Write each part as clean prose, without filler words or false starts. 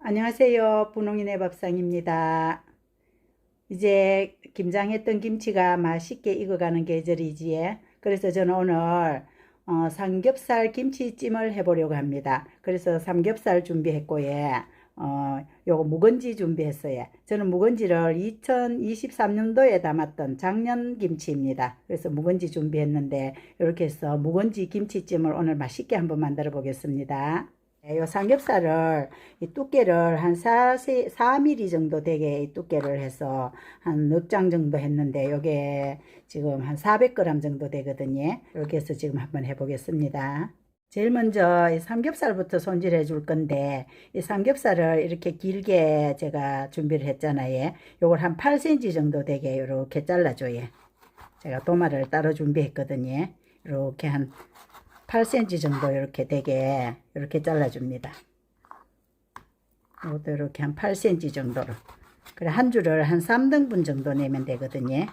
안녕하세요. 분홍이네 밥상입니다. 이제 김장했던 김치가 맛있게 익어가는 계절이지에. 그래서 저는 오늘 삼겹살 김치찜을 해보려고 합니다. 그래서 삼겹살 준비했고요. 요거 묵은지 준비했어요. 저는 묵은지를 2023년도에 담았던 작년 김치입니다. 그래서 묵은지 준비했는데 이렇게 해서 묵은지 김치찜을 오늘 맛있게 한번 만들어 보겠습니다. 요 삼겹살을 이 두께를 한 4mm 정도 되게 이 두께를 해서 한 넉 장 정도 했는데 요게 지금 한 400g 정도 되거든요. 이렇게 해서 지금 한번 해보겠습니다. 제일 먼저 이 삼겹살부터 손질해 줄 건데 이 삼겹살을 이렇게 길게 제가 준비를 했잖아요. 요걸 한 8cm 정도 되게 이렇게 잘라줘요. 제가 도마를 따로 준비했거든요. 이렇게 한 8cm 정도 이렇게 되게 이렇게 잘라줍니다. 이것도 이렇게 한 8cm 정도로. 그래 한 줄을 한 3등분 정도 내면 되거든요.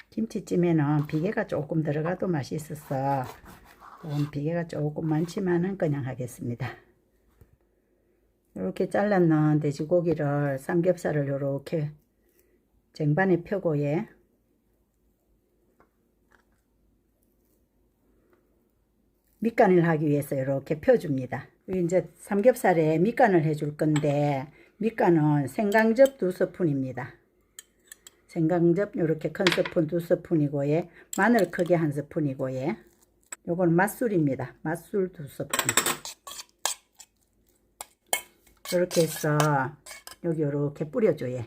김치찜에는 비계가 조금 들어가도 맛있어서 비계가 조금 많지만은 그냥 하겠습니다. 이렇게 잘랐는 돼지고기를 삼겹살을 이렇게 쟁반에 펴고 밑간을 하기 위해서 이렇게 펴줍니다. 이제 삼겹살에 밑간을 해줄 건데 밑간은 생강즙 2스푼입니다. 생강즙 이렇게 큰 스푼 2스푼이고 마늘 크게 1스푼이고 요건 맛술입니다. 맛술 2스푼. 이렇게 해서 여기 이렇게 뿌려줘요.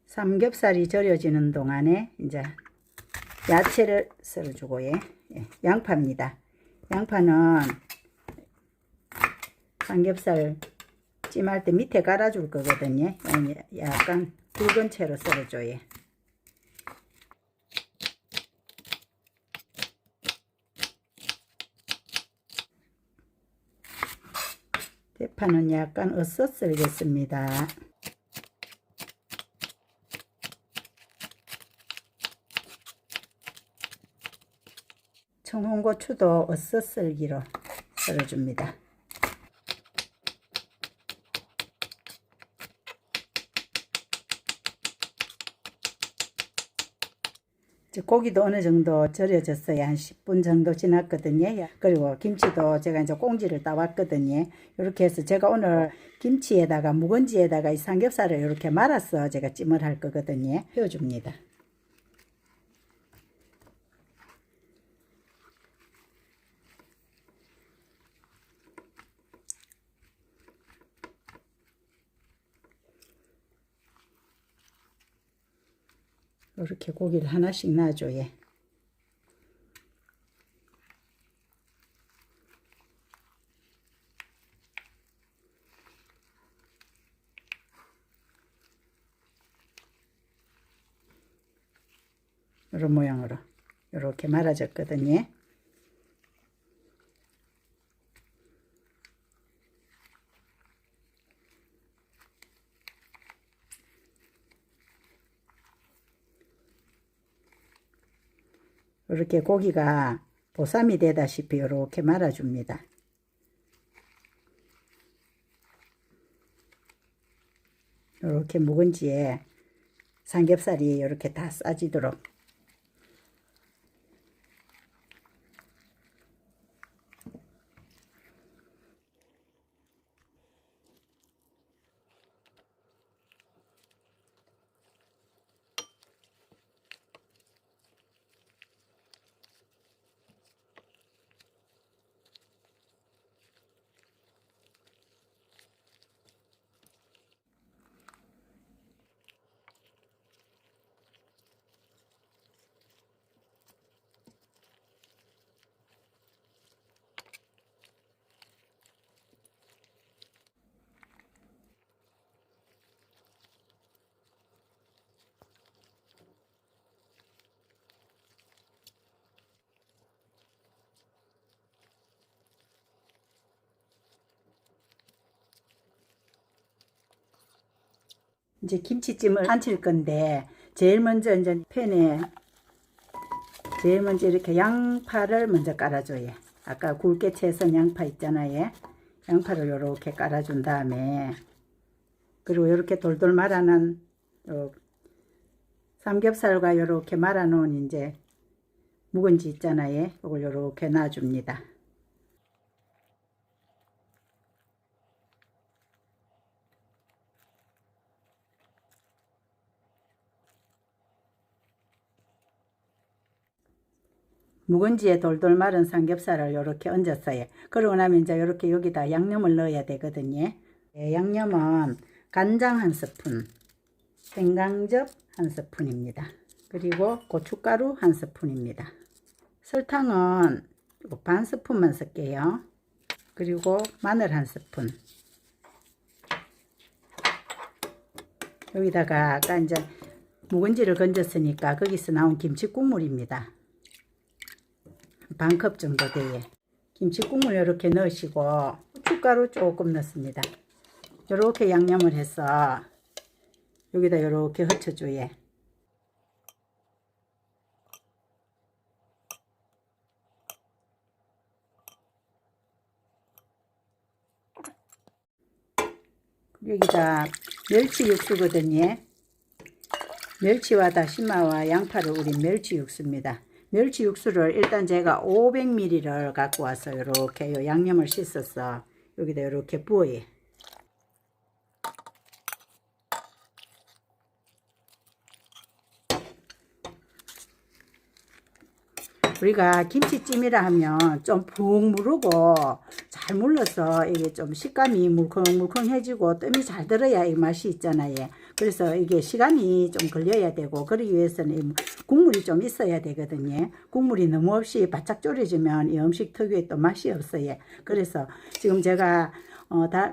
삼겹살이 절여지는 동안에 이제 야채를 썰어주고요. 양파입니다. 양파는 삼겹살 찜할 때 밑에 깔아줄 거거든요. 약간 굵은 채로 썰어줘요. 대파는 약간 어슷 썰겠습니다. 청홍고추도 어슷 썰기로 썰어줍니다. 고기도 어느 정도 절여졌어요. 한 10분 정도 지났거든요. 그리고 김치도 제가 이제 꽁지를 따왔거든요. 이렇게 해서 제가 오늘 김치에다가 묵은지에다가 이 삼겹살을 이렇게 말아서 제가 찜을 할 거거든요. 펴줍니다. 이렇게 고기를 하나씩 놔줘요. 이런 모양으로 이렇게 말아졌거든요. 이렇게 고기가 보쌈이 되다시피 이렇게 말아줍니다. 이렇게 묵은지에 삼겹살이 이렇게 다 싸지도록 이제 김치찜을 안칠 건데 제일 먼저 이제 팬에 이렇게 양파를 먼저 깔아줘요. 아까 굵게 채선 양파 있잖아요. 양파를 이렇게 깔아준 다음에 그리고 이렇게 돌돌 말아놓은 삼겹살과 이렇게 말아놓은 이제 묵은지 있잖아요. 이걸 이렇게 놔줍니다. 묵은지에 돌돌 마른 삼겹살을 이렇게 얹었어요. 그러고 나면 이제 이렇게 여기다 양념을 넣어야 되거든요. 양념은 간장 1스푼, 생강즙 1스푼입니다. 그리고 고춧가루 1스푼입니다. 설탕은 반 스푼만 쓸게요. 그리고 마늘 1스푼. 여기다가 아까 이제 묵은지를 건졌으니까 거기서 나온 김치 국물입니다. 반컵 정도 돼요. 김치 국물 이렇게 넣으시고 고춧가루 조금 넣습니다. 이렇게 양념을 해서 여기다 이렇게 흩어줘요. 여기다 멸치 육수거든요. 멸치와 다시마와 양파를 우린 멸치 육수입니다. 멸치 육수를 일단 제가 500ml를 갖고 와서 이렇게 양념을 씻어서 여기다 이렇게 부어요. 우리가 김치찜이라 하면 좀 푹 무르고 잘 물러서 이게 좀 식감이 물컹물컹해지고 뜸이 잘 들어야 이 맛이 있잖아요. 그래서 이게 시간이 좀 걸려야 되고 그러기 위해서는 국물이 좀 있어야 되거든요. 국물이 너무 없이 바짝 졸여지면 이 음식 특유의 또 맛이 없어요. 그래서 지금 제가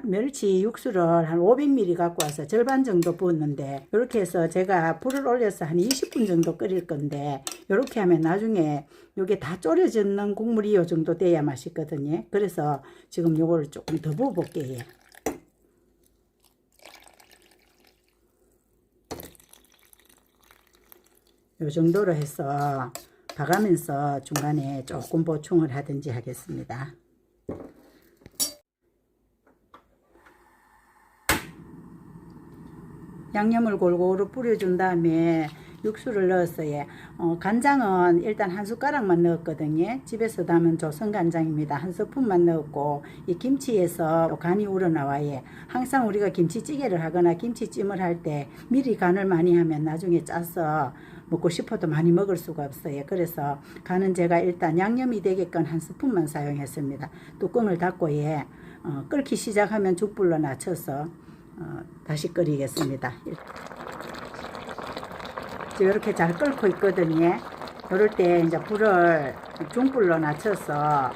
멸치 육수를 한 500ml 갖고 와서 절반 정도 부었는데 이렇게 해서 제가 불을 올려서 한 20분 정도 끓일 건데 이렇게 하면 나중에 이게 다 졸여지는 국물이 이 정도 돼야 맛있거든요. 그래서 지금 요거를 조금 더 부어 볼게요. 요 정도로 해서 봐가면서 중간에 조금 보충을 하든지 하겠습니다. 양념을 골고루 뿌려준 다음에 육수를 넣었어요. 간장은 일단 한 숟가락만 넣었거든요. 집에서 담은 조선간장입니다. 한 스푼만 넣었고 이 김치에서 간이 우러나와요. 항상 우리가 김치찌개를 하거나 김치찜을 할 때 미리 간을 많이 하면 나중에 짜서 먹고 싶어도 많이 먹을 수가 없어요. 그래서 간은 제가 일단 양념이 되게끔 한 스푼만 사용했습니다. 뚜껑을 닫고 끓기 시작하면 죽불로 낮춰서 다시 끓이겠습니다. 이렇게 잘 끓고 있거든요. 이럴 때 이제 불을 중불로 낮춰서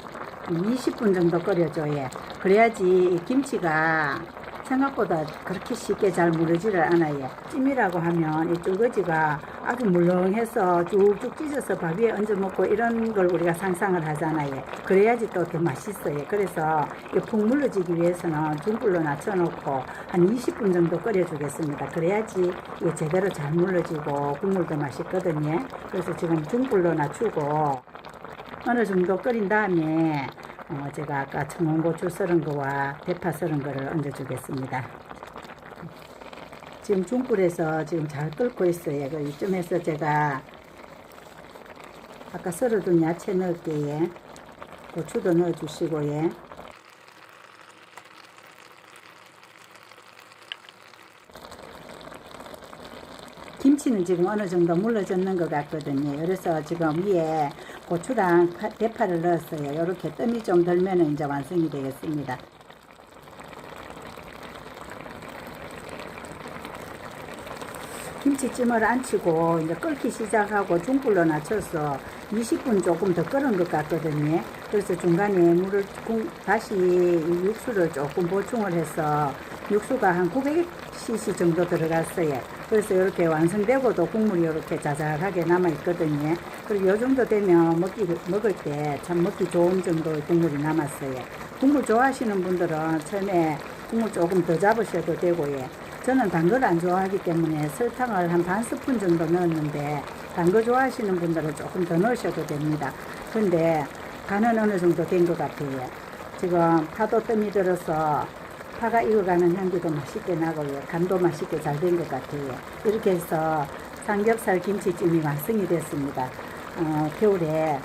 20분 정도 끓여줘요. 그래야지 김치가 생각보다 그렇게 쉽게 잘 무르지를 않아요. 찜이라고 하면 이 쫄거지가 아주 물렁해서 쭉쭉 찢어서 밥 위에 얹어 먹고 이런 걸 우리가 상상을 하잖아요. 그래야지 또 더 맛있어요. 그래서 푹 물러지기 위해서는 중불로 낮춰놓고 한 20분 정도 끓여주겠습니다. 그래야지 이게 제대로 잘 물러지고 국물도 맛있거든요. 그래서 지금 중불로 낮추고 어느 정도 끓인 다음에 제가 아까 청양고추 썰은 거와 대파 썰은 거를 얹어 주겠습니다. 지금 중불에서 지금 잘 끓고 있어요. 이쯤에서 제가 아까 썰어둔 야채 넣을게요. 고추도 넣어 주시고 김치는 지금 어느 정도 물러졌는 것 같거든요. 그래서 지금 위에 고추랑 대파를 넣었어요. 이렇게 뜸이 좀 들면 이제 완성이 되겠습니다. 김치찜을 안 치고 이제 끓기 시작하고 중불로 낮춰서 20분 조금 더 끓은 것 같거든요. 그래서 중간에 물을 다시 육수를 조금 보충을 해서 육수가 한 900cc 정도 들어갔어요. 그래서 이렇게 완성되고도 국물이 이렇게 자작하게 남아 있거든요. 그리고 이 정도 되면 먹을 때 참 먹기 좋은 정도의 국물이 남았어요. 국물 좋아하시는 분들은 처음에 국물 조금 더 잡으셔도 되고요. 저는 단 걸 안 좋아하기 때문에 설탕을 한 반 스푼 정도 넣었는데 단 거 좋아하시는 분들은 조금 더 넣으셔도 됩니다. 근데 간은 어느 정도 된 것 같아요. 지금 파도 뜸이 들어서 파가 익어가는 향기도 맛있게 나고요. 간도 맛있게 잘 된 것 같아요. 이렇게 해서 삼겹살 김치찜이 완성이 됐습니다. 겨울에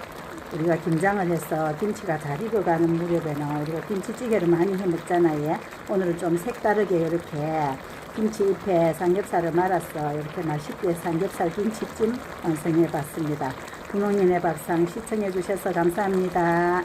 우리가 김장을 해서 김치가 잘 익어가는 무렵에는 우리가 김치찌개를 많이 해 먹잖아요. 오늘은 좀 색다르게 이렇게 김치 잎에 삼겹살을 말아서 이렇게 맛있게 삼겹살 김치찜 완성해 봤습니다. 분홍이네 밥상 시청해 주셔서 감사합니다.